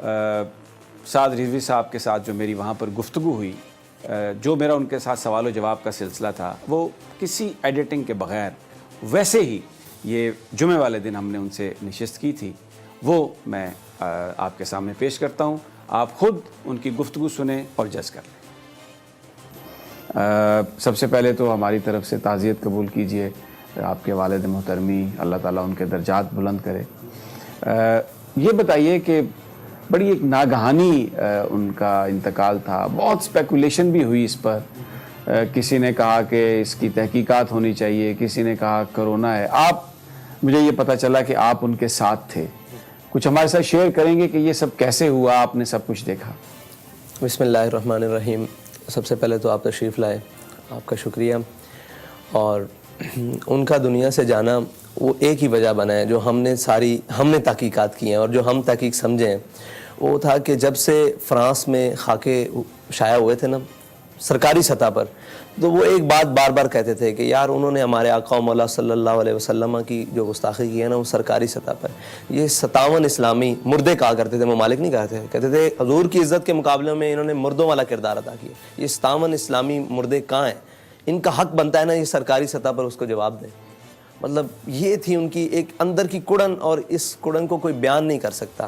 سعد رضوی صاحب کے ساتھ جو میری وہاں پر گفتگو ہوئی، جو میرا ان کے ساتھ سوال و جواب کا سلسلہ تھا، وہ کسی ایڈیٹنگ کے بغیر ویسے ہی یہ جمعے والے دن ہم نے ان سے نشست کی تھی، وہ میں آپ کے سامنے پیش کرتا ہوں. آپ خود ان کی گفتگو سنیں اور جج کر لیں. سب سے پہلے تو ہماری طرف سے تعزیت قبول کیجئے آپ کے والد محترمی، اللہ تعالیٰ ان کے درجات بلند کرے. یہ بتائیے کہ بڑی ایک ناگہانی ان کا انتقال تھا، بہت اسپیکولیشن بھی ہوئی اس پر. کسی نے کہا کہ اس کی تحقیقات ہونی چاہیے، کسی نے کہا کرونا ہے. مجھے یہ پتہ چلا کہ آپ ان کے ساتھ تھے. کچھ ہمارے ساتھ شیئر کریں گے کہ یہ سب کیسے ہوا، آپ نے سب کچھ دیکھا؟ بسم اللہ الرحمن الرحیم. سب سے پہلے تو آپ تشریف لائے، آپ کا شکریہ. اور ان کا دنیا سے جانا وہ ایک ہی وجہ بنا ہے جو ہم نے تحقیقات کی ہیں اور جو ہم تحقیق سمجھے ہیں، وہ تھا کہ جب سے فرانس میں خاکے شائع ہوئے تھے نا سرکاری سطح پر، تو وہ ایک بات بار بار کہتے تھے کہ یار انہوں نے ہمارے آقا و مولا صلی اللہ علیہ وسلم کی جو گستاخی کی ہے نا وہ سرکاری سطح پر. یہ 57 اسلامی مردے کہا کرتے تھے، ممالک نہیں کہتے تھے حضور کی عزت کے مقابلے میں انہوں نے مردوں والا کردار ادا کیا. یہ 57 اسلامی مردے کہاں ہیں؟ ان کا حق بنتا ہے نا یہ سرکاری سطح پر اس کو جواب دیں. مطلب یہ تھی ان کی ایک اندر کی کڑن، اور اس کڑن کو کوئی بیان نہیں کر سکتا.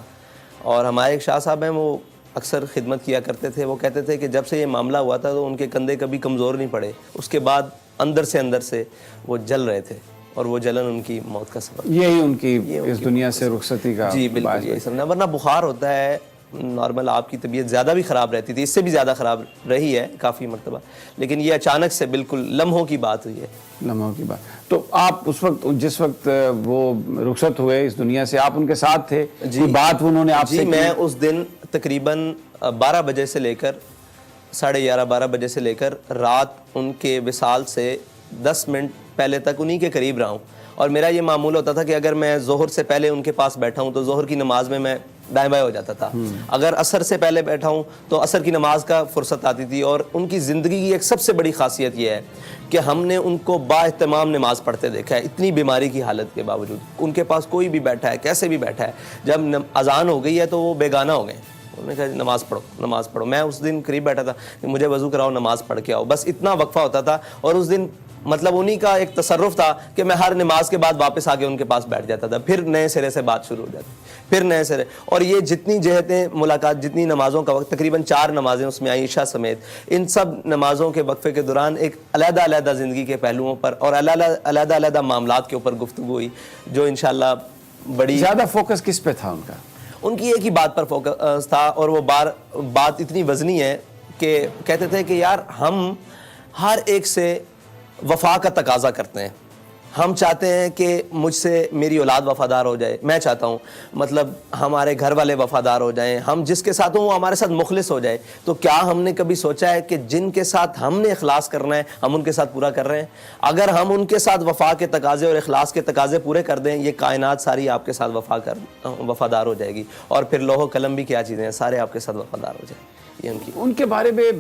اور ہمارے ایک شاہ صاحب ہیں، وہ اکثر خدمت کیا کرتے تھے. وہ کہتے تھے کہ جب سے یہ معاملہ ہوا تھا تو ان کے کندھے کبھی کمزور نہیں پڑے، اس کے بعد اندر سے وہ جل رہے تھے، اور وہ جلن ان کی موت کا سبب. یہی ان کی اس دنیا سے رخصتی کا جی بالکل یہی سمجھنا. ورنہ بخار ہوتا ہے نارمل، آپ کی طبیعت زیادہ بھی خراب رہتی تھی، اس سے بھی زیادہ خراب رہی ہے کافی مرتبہ، لیکن یہ اچانک سے بالکل لمحوں کی بات ہوئی ہے. لمحوں کی بات. تو آپ اس وقت جس وقت وہ رخصت ہوئے اس دنیا سے، آپ ان کے ساتھ تھے؟ کوئی بات انہوں نے آپ سے؟ جی میں اس دن تقریباً 12 بجے سے لے کر 11:30 12 بجے سے لے کر رات ان کے وصال سے 10 منٹ پہلے تک انہی کے قریب رہا ہوں. اور میرا یہ معمول ہوتا تھا کہ اگر میں ظہر سے پہلے ان کے پاس بیٹھا ہوں تو ظہر کی نماز میں دائیں بائیں ہو جاتا تھا. اگر عصر سے پہلے بیٹھا ہوں تو عصر کی نماز کا فرصت آتی تھی. اور ان کی زندگی کی ایک سب سے بڑی خاصیت یہ ہے کہ ہم نے ان کو با اہتمام نماز پڑھتے دیکھا ہے، اتنی بیماری کی حالت کے باوجود. ان کے پاس کوئی بھی بیٹھا ہے، کیسے بھی بیٹھا ہے، جب اذان ہو گئی ہے تو وہ بیگانہ ہو گئے. انہوں نے کہا نماز پڑھو. میں اس دن قریب بیٹھا تھا کہ مجھے وضو کراؤ، نماز پڑھ کے آؤ، بس اتنا وقفہ ہوتا تھا. اور اس دن مطلب انہی کا ایک تصرف تھا کہ میں ہر نماز کے بعد واپس آ کے ان کے پاس بیٹھ جاتا تھا، پھر نئے سرے سے بات شروع ہو جاتی، پھر نئے سرے. اور یہ جتنی جہتیں ملاقات، جتنی نمازوں کا وقت، تقریباً 4 نمازیں اس میں آئیں عشاء سمیت، ان سب نمازوں کے وقفے کے دوران ایک علیحدہ زندگی کے پہلوؤں پر اور علیحدہ معاملات کے اوپر گفتگو ہوئی، جو انشاءاللہ بڑی زیادہ فوکس کس پہ تھا ان کا؟ ان کی ایک ہی بات پر فوکس تھا، اور وہ بات اتنی وزنی ہے کہ کہتے تھے کہ یار ہم ہر ایک سے وفا کا تقاضا کرتے ہیں. ہم چاہتے ہیں کہ مجھ سے میری اولاد وفادار ہو جائے، میں چاہتا ہوں مطلب ہمارے گھر والے وفادار ہو جائیں، ہم جس کے ساتھ ہوں وہ ہمارے ساتھ مخلص ہو جائے. تو کیا ہم نے کبھی سوچا ہے کہ جن کے ساتھ ہم نے اخلاص کرنا ہے ہم ان کے ساتھ پورا کر رہے ہیں؟ اگر ہم ان کے ساتھ وفا کے تقاضے اور اخلاص کے تقاضے پورے کر دیں، یہ کائنات ساری آپ کے ساتھ وفادار ہو جائے گی. اور پھر لوح و قلم بھی کیا چیزیں ہیں، سارے آپ کے ساتھ وفادار ہو جائیں. ان کے بارے میں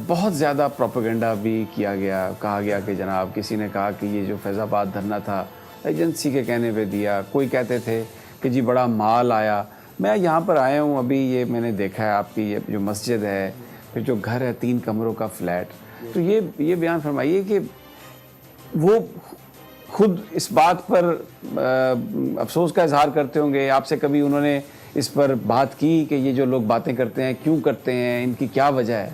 بہت زیادہ پروپیگنڈا بھی کیا گیا. کہا گیا کہ جناب کسی نے کہا کہ یہ جو فیض آباد دھرنا تھا ایجنسی کے کہنے پہ دیا، کوئی کہتے تھے کہ جی بڑا مال آیا. میں یہاں پر آیا ہوں ابھی، یہ میں نے دیکھا ہے آپ کی یہ جو مسجد ہے، پھر جو گھر ہے 3 کمروں کا فلیٹ. تو یہ بیان فرمائیے کہ وہ خود اس بات پر افسوس کا اظہار کرتے ہوں گے. آپ سے کبھی انہوں نے اس پر بات کی کہ یہ جو لوگ باتیں کرتے ہیں کیوں کرتے ہیں، ان کی کیا وجہ ہے؟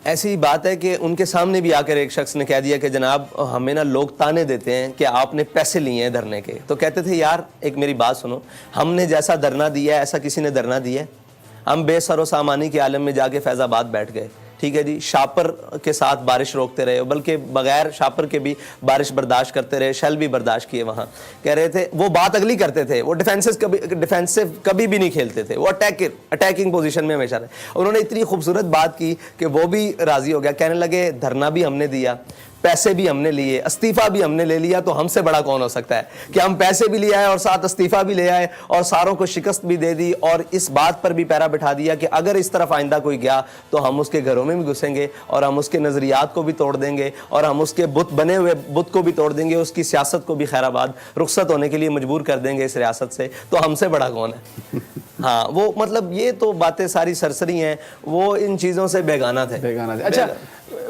ایسی بات ہے کہ ان کے سامنے بھی آ کر ایک شخص نے کہہ دیا کہ جناب ہمیں نا لوگ تانے دیتے ہیں کہ آپ نے پیسے لیے ہیں دھرنے کے. تو کہتے تھے یار ایک میری بات سنو، ہم نے جیسا دھرنا دیا ہے ایسا کسی نے دھرنا دیا ہے؟ ہم بے سر و سامانی کے عالم میں جا کے فیض آباد بیٹھ گئے، ٹھیک ہے جی، شاپر کے ساتھ بارش روکتے رہے، بلکہ بغیر شاپر کے بھی بارش برداشت کرتے رہے، شیل بھی برداشت کیے. وہاں کہہ رہے تھے وہ بات اگلی کرتے تھے، وہ ڈیفینسو کبھی بھی نہیں کھیلتے تھے، وہ اٹیکنگ پوزیشن میں ہمیشہ رہے. انہوں نے اتنی خوبصورت بات کی کہ وہ بھی راضی ہو گیا. کہنے لگے دھرنا بھی ہم نے دیا، پیسے بھی ہم نے لیے, استعفیٰ بھی ہم نے لے لیا, تو ہم سے بڑا کون ہو سکتا ہے کہ ہم پیسے بھی لے آئے اور ساتھ استعفیٰ بھی لے آئے اور ساروں کو شکست بھی دے دی, اور اس بات پر بھی پیرا بٹھا دیا کہ اگر اس طرف آئندہ کوئی گیا تو ہم اس کے گھروں میں بھی گھسیں گے اور ہم اس کے نظریات کو بھی توڑ دیں گے اور ہم اس کے بت بنے ہوئے بت کو بھی توڑ دیں گے, اس کی سیاست کو بھی خیر آباد رخصت ہونے کے لیے مجبور کر دیں گے اس ریاست سے, تو ہم سے بڑا کون ہے. ہاں وہ مطلب یہ تو باتیں ساری سرسری ہیں, وہ ان چیزوں سے بیگانہ تھے. اچھا,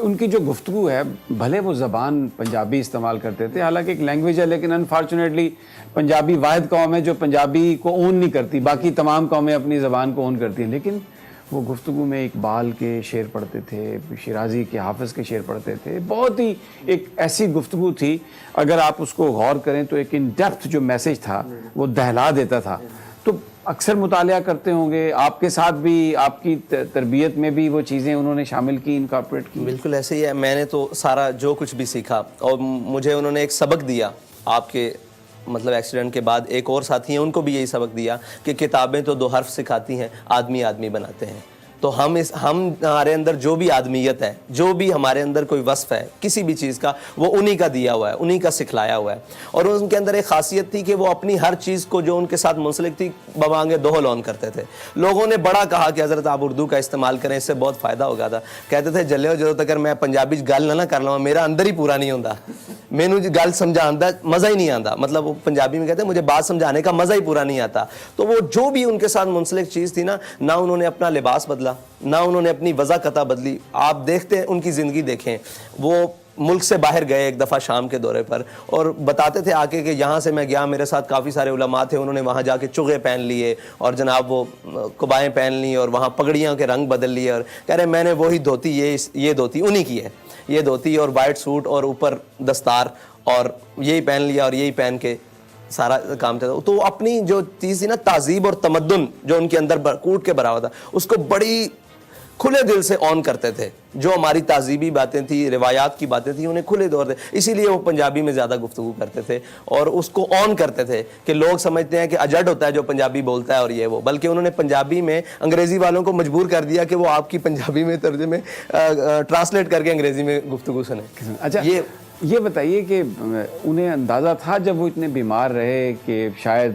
ان کی جو گفتگو ہے, بھلے وہ زبان پنجابی استعمال کرتے تھے, حالانکہ ایک لینگویج ہے, لیکن انفارچونیٹلی پنجابی واحد قوم ہے جو پنجابی کو اون نہیں کرتی, باقی تمام قومیں اپنی زبان کو اون کرتی ہیں. لیکن وہ گفتگو میں اقبال کے شعر پڑھتے تھے, شیرازی کے, حافظ کے شعر پڑھتے تھے. بہت ہی ایک ایسی گفتگو تھی, اگر آپ اس کو غور کریں تو ایک ان ڈیپتھ جو میسج تھا وہ دہلا دیتا تھا. تو اکثر مطالعہ کرتے ہوں گے, آپ کے ساتھ بھی, آپ کی تربیت میں بھی وہ چیزیں انہوں نے شامل کی, انکارپوریٹ کی؟ بالکل ایسے ہی ہے. میں نے تو سارا جو کچھ بھی سیکھا, اور مجھے انہوں نے ایک سبق دیا آپ کے مطلب ایکسیڈنٹ کے بعد, ایک اور ساتھی ہیں ان کو بھی یہی سبق دیا کہ کتابیں تو 2 حرف سکھاتی ہیں, آدمی آدمی بناتے ہیں. تو ہم ہمارے اندر جو بھی آدمیت ہے, جو بھی ہمارے اندر کوئی وصف ہے کسی بھی چیز کا, وہ انہی کا دیا ہوا ہے, انہی کا سکھلایا ہوا ہے. اور ان کے اندر ایک خاصیت تھی کہ وہ اپنی ہر چیز کو جو ان کے ساتھ منسلک تھی بمانگے دوہل آن کرتے تھے. لوگوں نے بڑا کہا کہ حضرت آپ اردو کا استعمال کریں, اس سے بہت فائدہ ہوگا تھا. کہتے تھے جلے ہو جدوں تک میں پنجابی گل نہ کر لواں میرا اندر ہی پورا نہیں ہوندا, مینوں گل سمجھان دا مزہ ہی نہیں آتا. مطلب وہ پنجابی میں کہتے ہیں مجھے بات سمجھانے کا مزہ ہی پورا نہیں آتا. تو وہ جو بھی ان کے ساتھ منسلک چیز تھی نا, نہ انہوں نے اپنا لباس بدلا, نہ انہوں نے اپنی وضاقتہ بدلی. آپ دیکھتے ہیں ان کی زندگی دیکھیں, وہ ملک سے باہر گئے ایک دفعہ شام کے دورے پر, اور بتاتے تھے آ کے کہ یہاں سے میں گیا, میرے ساتھ کافی سارے علماء تھے, انہوں نے وہاں جا کے چغے پہن لیے اور جناب وہ قبائیں پہن لی اور وہاں پگڑیاں کے رنگ بدل لیے, اور کہہ رہے میں نے وہی دھوتی, یہ دھوتی انہی کی ہے, یہ دھوتی اور وائٹ سوٹ اور اوپر دستار, اور یہی پہن لیا اور یہی پہن کے سارا کام تھا. تو اپنی جو چیز تھی نا, تہذیب اور تمدن جو ان کے اندر کوٹ کے بھرا ہوا تھا, اس کو بڑی کھلے دل سے آن کرتے تھے. جو ہماری تہذیبی باتیں تھیں, روایات کی باتیں تھیں, انہیں کھلے دور تھے. اسی لیے وہ پنجابی میں زیادہ گفتگو کرتے تھے اور اس کو آن کرتے تھے کہ لوگ سمجھتے ہیں کہ اجڈ ہوتا ہے جو پنجابی بولتا ہے اور یہ وہ, بلکہ انہوں نے پنجابی میں انگریزی والوں کو مجبور کر دیا کہ وہ آپ کی پنجابی میں ترجمے ٹرانسلیٹ کر کے انگریزی میں گفتگو سنیں. اچھا یہ بتائیے کہ انہیں اندازہ تھا جب وہ اتنے بیمار رہے کہ شاید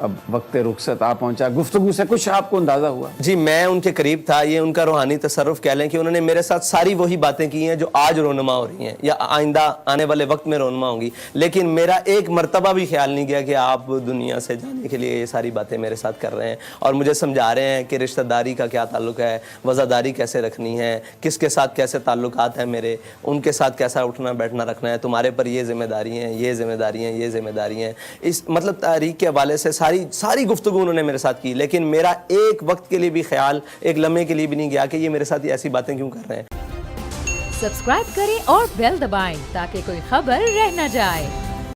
اب وقت رخصت آ پہنچا, گفتگو سے کچھ آپ کو اندازہ ہوا؟ جی میں ان کے قریب تھا, یہ ان کا روحانی تصرف کہہ لیں کہ انہوں نے میرے ساتھ ساری وہی باتیں کی ہیں جو آج رونما ہو رہی ہیں یا آئندہ آنے والے وقت میں رونما ہوں گی. لیکن میرا ایک مرتبہ بھی خیال نہیں گیا کہ آپ دنیا سے جانے کے لیے یہ ساری باتیں میرے ساتھ کر رہے ہیں اور مجھے سمجھا رہے ہیں کہ رشتہ داری کا کیا تعلق ہے, وفاداری کیسے رکھنی ہے, کس کے ساتھ کیسے تعلقات ہیں میرے, ان کے ساتھ کیسا اٹھنا بیٹھنا رکھنا ہے, تمہارے پر یہ ذمہ داری ہیں, یہ ذمہ داری ہیں, یہ ذمہ داری ہیں. اس مطلب تاریخ کے حوالے سے ساری گفتگو انہوں نے میرے ساتھ کی, لیکن میرا ایک وقت کے لیے بھی خیال, ایک لمحے کے لیے بھی نہیں گیا کہ یہ میرے ساتھ ایسی باتیں کیوں کر رہے ہیں. سبسکرائب کریں اور بیل دبائیں تاکہ کوئی خبر رہ نہ جائے.